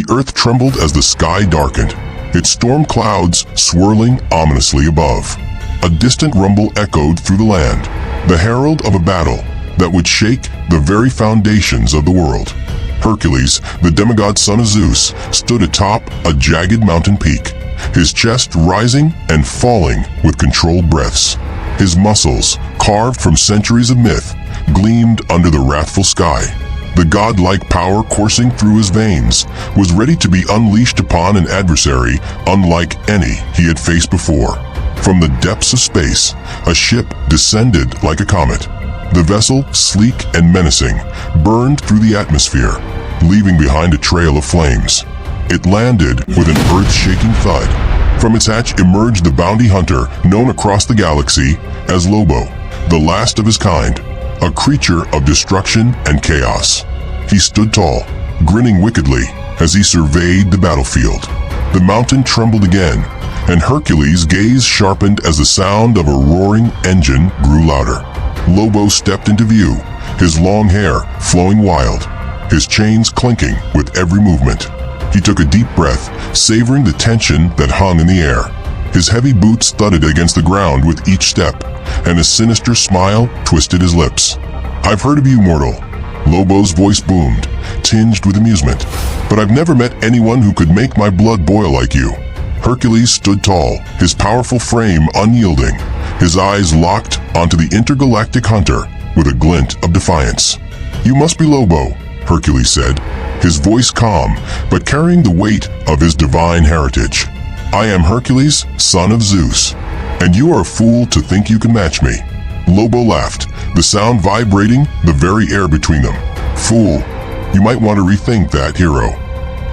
The earth trembled as the sky darkened, its storm clouds swirling ominously above. A distant rumble echoed through the land, the herald of a battle that would shake the very foundations of the world. Hercules, the demigod son of Zeus, stood atop a jagged mountain peak, his chest rising and falling with controlled breaths. His muscles, carved from centuries of myth, gleamed under the wrathful sky. The godlike power coursing through his veins was ready to be unleashed upon an adversary unlike any he had faced before. From the depths of space, a ship descended like a comet. The vessel, sleek and menacing, burned through the atmosphere, leaving behind a trail of flames. It landed with an earth-shaking thud. From its hatch emerged the bounty hunter known across the galaxy as Lobo, the last of his kind, a creature of destruction and chaos. He stood tall, grinning wickedly as he surveyed the battlefield. The mountain trembled again, and Hercules' gaze sharpened as the sound of a roaring engine grew louder. Lobo stepped into view, his long hair flowing wild, his chains clinking with every movement. He took a deep breath, savoring the tension that hung in the air. His heavy boots thudded against the ground with each step, and a sinister smile twisted his lips. "I've heard of you, mortal." Lobo's voice boomed, tinged with amusement. "But I've never met anyone who could make my blood boil like you." Hercules stood tall, his powerful frame unyielding, his eyes locked onto the intergalactic hunter with a glint of defiance. "You must be Lobo," Hercules said, his voice calm but carrying the weight of his divine heritage. "I am Hercules, son of Zeus, and you are a fool to think you can match me." Lobo laughed, the sound vibrating the very air between them. "Fool, you might want to rethink that, hero."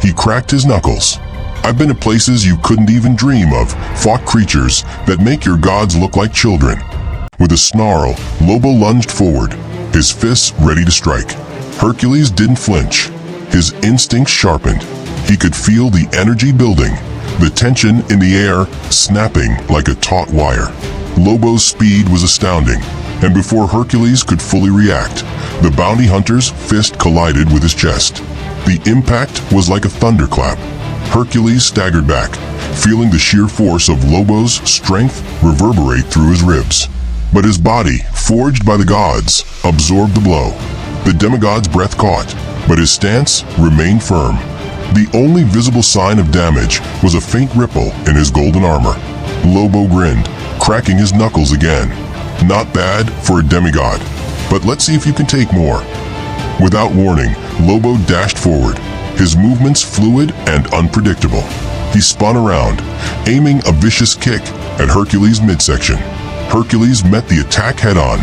He cracked his knuckles. "I've been to places you couldn't even dream of, fought creatures that make your gods look like children." With a snarl, Lobo lunged forward, his fists ready to strike. Hercules didn't flinch. His instincts sharpened. He could feel the energy building, the tension in the air snapping like a taut wire. Lobo's speed was astounding, and before Hercules could fully react, the bounty hunter's fist collided with his chest. The impact was like a thunderclap. Hercules staggered back, feeling the sheer force of Lobo's strength reverberate through his ribs. But his body, forged by the gods, absorbed the blow. The demigod's breath caught, but his stance remained firm. The only visible sign of damage was a faint ripple in his golden armor. Lobo grinned, cracking his knuckles again. "Not bad for a demigod, but let's see if you can take more." Without warning, Lobo dashed forward, his movements fluid and unpredictable. He spun around, aiming a vicious kick at Hercules' midsection. Hercules met the attack head-on,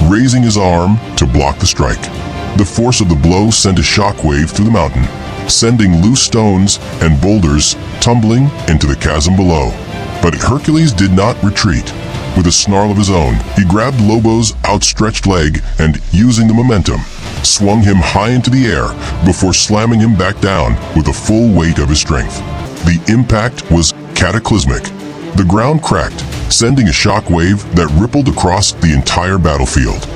raising his arm to block the strike. The force of the blow sent a shockwave through the mountain, sending loose stones and boulders tumbling into the chasm below. But Hercules did not retreat. With a snarl of his own, he grabbed Lobo's outstretched leg and, using the momentum, swung him high into the air before slamming him back down with the full weight of his strength. The impact was cataclysmic. The ground cracked, sending a shockwave that rippled across the entire battlefield.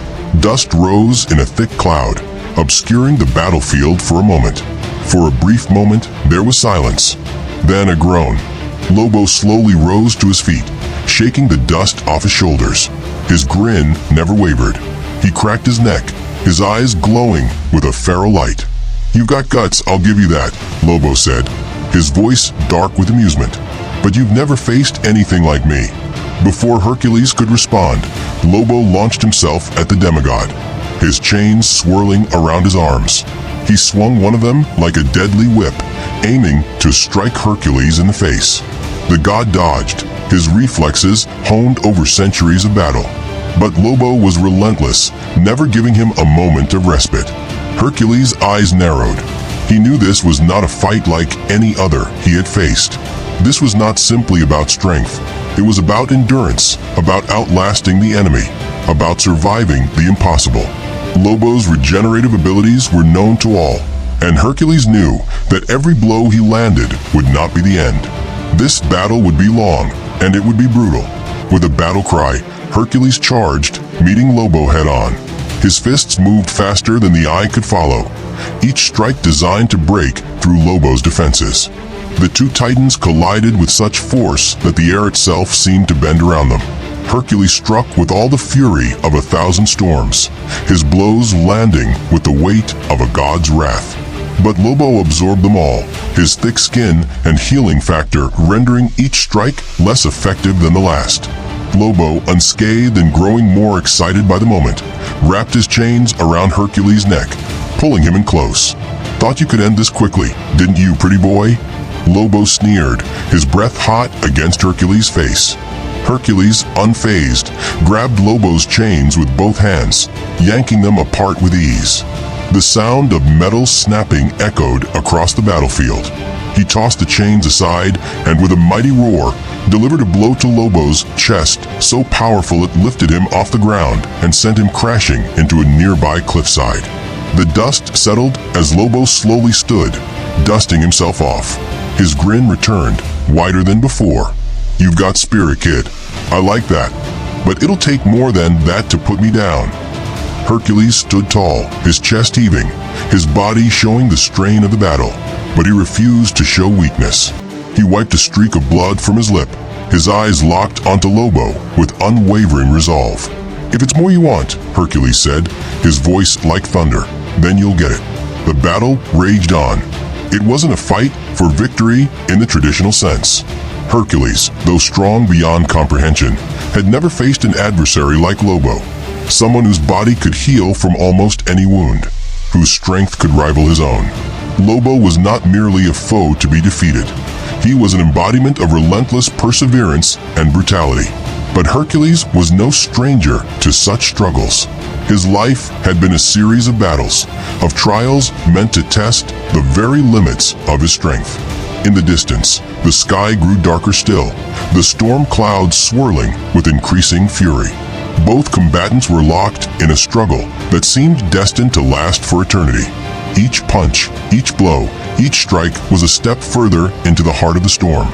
Dust rose in a thick cloud, obscuring the battlefield for a moment. For a brief moment, there was silence. Then a groan. Lobo slowly rose to his feet, shaking the dust off his shoulders. His grin never wavered. He cracked his neck, his eyes glowing with a feral light. "You've got guts, I'll give you that," Lobo said, his voice dark with amusement. "But you've never faced anything like me." Before Hercules could respond, Lobo launched himself at the demigod, his chains swirling around his arms. He swung one of them like a deadly whip, aiming to strike Hercules in the face. The god dodged, his reflexes honed over centuries of battle. But Lobo was relentless, never giving him a moment of respite. Hercules' eyes narrowed. He knew this was not a fight like any other he had faced. This was not simply about strength. It was about endurance, about outlasting the enemy, about surviving the impossible. Lobo's regenerative abilities were known to all, and Hercules knew that every blow he landed would not be the end. This battle would be long, and it would be brutal. With a battle cry, Hercules charged, meeting Lobo head-on. His fists moved faster than the eye could follow, each strike designed to break through Lobo's defenses. The two titans collided with such force that the air itself seemed to bend around them. Hercules struck with all the fury of 1,000 storms, his blows landing with the weight of a god's wrath. But Lobo absorbed them all, his thick skin and healing factor rendering each strike less effective than the last. Lobo, unscathed and growing more excited by the moment, wrapped his chains around Hercules' neck, pulling him in close. "Thought you could end this quickly, didn't you, pretty boy?" Lobo sneered, his breath hot against Hercules' face. Hercules, unfazed, grabbed Lobo's chains with both hands, yanking them apart with ease. The sound of metal snapping echoed across the battlefield. He tossed the chains aside and with a mighty roar, delivered a blow to Lobo's chest so powerful it lifted him off the ground and sent him crashing into a nearby cliffside. The dust settled as Lobo slowly stood, dusting himself off. His grin returned, wider than before. "You've got spirit, kid. I like that. But it'll take more than that to put me down." Hercules stood tall, his chest heaving, his body showing the strain of the battle. But he refused to show weakness. He wiped a streak of blood from his lip, his eyes locked onto Lobo with unwavering resolve. "If it's more you want," Hercules said, his voice like thunder, "then you'll get it." The battle raged on. It wasn't a fight for victory in the traditional sense. Hercules, though strong beyond comprehension, had never faced an adversary like Lobo, someone whose body could heal from almost any wound, whose strength could rival his own. Lobo was not merely a foe to be defeated. He was an embodiment of relentless perseverance and brutality. But Hercules was no stranger to such struggles. His life had been a series of battles, of trials meant to test the very limits of his strength. In the distance, the sky grew darker still, the storm clouds swirling with increasing fury. Both combatants were locked in a struggle that seemed destined to last for eternity. Each punch, each blow, each strike was a step further into the heart of the storm.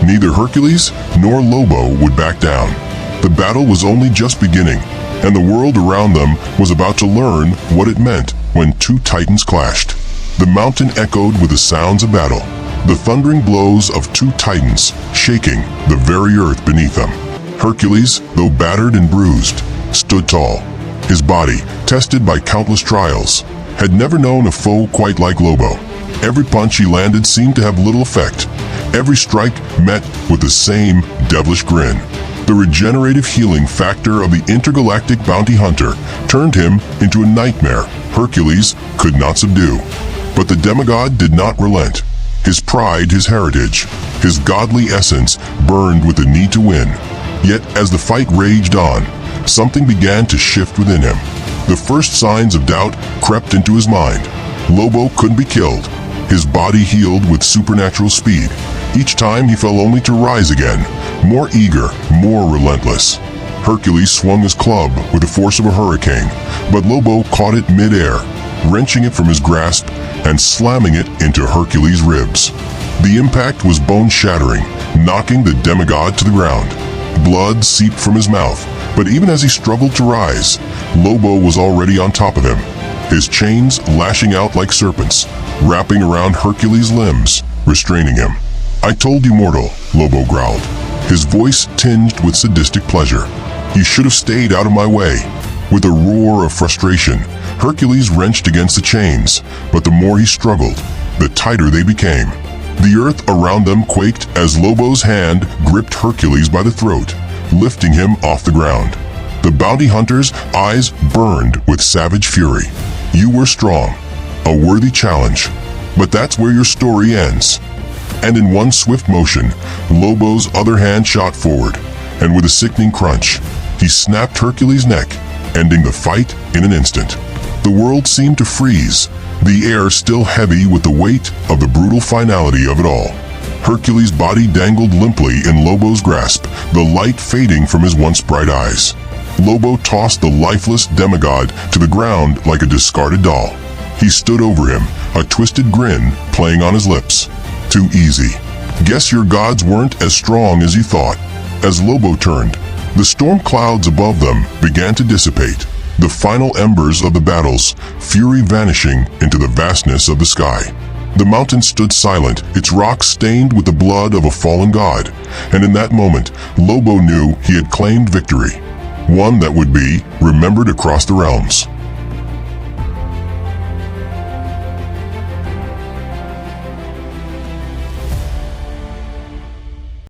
Neither Hercules nor Lobo would back down. The battle was only just beginning, and the world around them was about to learn what it meant when two titans clashed. The mountain echoed with the sounds of battle, the thundering blows of two titans shaking the very earth beneath them. Hercules, though battered and bruised, stood tall. His body, tested by countless trials, had never known a foe quite like Lobo. Every punch he landed seemed to have little effect. Every strike met with the same devilish grin. The regenerative healing factor of the intergalactic bounty hunter turned him into a nightmare Hercules could not subdue. But the demigod did not relent. His pride, his heritage, his godly essence burned with the need to win. Yet as the fight raged on, something began to shift within him. The first signs of doubt crept into his mind. Lobo couldn't be killed. His body healed with supernatural speed. Each time he fell only to rise again, more eager, more relentless. Hercules swung his club with the force of a hurricane, but Lobo caught it mid-air, wrenching it from his grasp and slamming it into Hercules' ribs. The impact was bone-shattering, knocking the demigod to the ground. Blood seeped from his mouth, but even as he struggled to rise, Lobo was already on top of him, his chains lashing out like serpents, wrapping around Hercules' limbs, restraining him. "I told you, mortal," Lobo growled, his voice tinged with sadistic pleasure. "You should have stayed out of my way." With a roar of frustration, Hercules wrenched against the chains, but the more he struggled, the tighter they became. The earth around them quaked as Lobo's hand gripped Hercules by the throat, lifting him off the ground. The bounty hunter's eyes burned with savage fury. "You were strong, a worthy challenge, but that's where your story ends." And in one swift motion, Lobo's other hand shot forward, and with a sickening crunch, he snapped Hercules' neck, ending the fight in an instant. The world seemed to freeze, the air still heavy with the weight of the brutal finality of it all. Hercules' body dangled limply in Lobo's grasp, the light fading from his once bright eyes. Lobo tossed the lifeless demigod to the ground like a discarded doll. He stood over him, a twisted grin playing on his lips. "Too easy. Guess your gods weren't as strong as you thought." As Lobo turned, the storm clouds above them began to dissipate. the final embers of the battles, fury vanishing into the vastness of the sky. The mountain stood silent, its rocks stained with the blood of a fallen god, and in that moment, Lobo knew he had claimed victory, one that would be remembered across the realms.